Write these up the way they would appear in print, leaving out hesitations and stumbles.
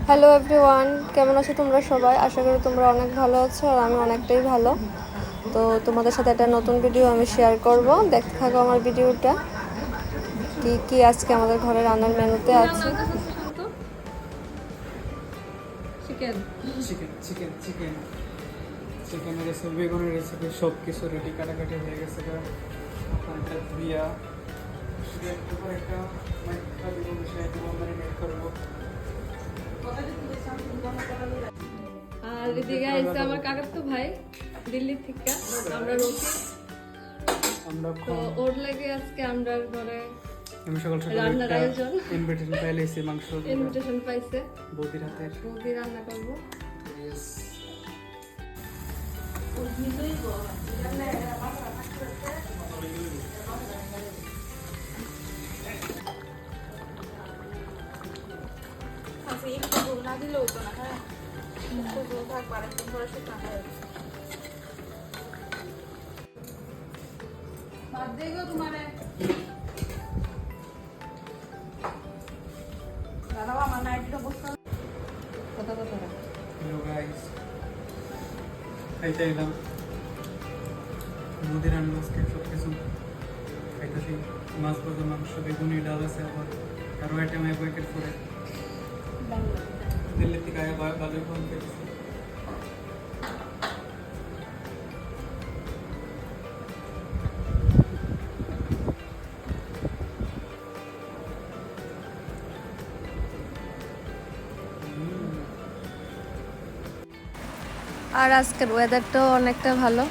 Hello everyone, কেমন আছো তোমরা সবাই? আশা করি তোমরা অনেক ভালো আছো আর আমি অনেকটাই ভালো। তো তোমাদের সাথে একটা নতুন ভিডিও আমি শেয়ার করব, দেখতে থাকো আমার ভিডিওটা। কি কি আজকে আমাদের ঘরে রান্নার মেনুতে আছে। চিকেন চিকেন চিকেন চিকেন চিকেনের রেসিপি, বেগুনের রেসিপি, সব কিছু রেডি, কাটাকাটি হয়ে গেছে। আপনার ধুইয়া শুধু একটু করে একটা মাইক্রোটা দিব, বিষয়ে দিব, ম্যারিনেট করবো। আর এদিকে আইছে আমার কাকাতো ভাই দিল্লি থেকে, আমরা রকি। তো ওর লাগে আজকে আমরা ঘরে আমি সকাল সকাল রান্নার আয়োজন, ইনভিটেশন পাইছি, মাংস ইনভিটেশন পাইছে, বৌদির হাতের বৌদি রান্না করবো। না দিলে হতো না। হ্যাঁ, থাকবো আরেকদিন পরে শুধু টাকা বাদ দিয়ে গো তোমার দাঁড়াও, আমার নাইটটা বসতে কথা কথা হ্যালো গাইস, খাইতে এলাম। মুদি রান্না আজকে সব কিছু খাইতেছি। মাছ ভাজা, মাংস, বেগুনি, ডাল আছে, আবার আরও আইটেম এক প্যাকেট করে দিল্লি থেকে আয়া ভালোই ফোন পেয়েছি। আর আজকের ওয়েদারটাও অনেকটা ভালো।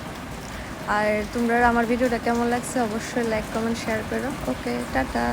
আর তোমরা আমার ভিডিওটা কেমন লাগছে অবশ্যই লাইক কমেন্ট শেয়ার করো। ওকে, টাটা।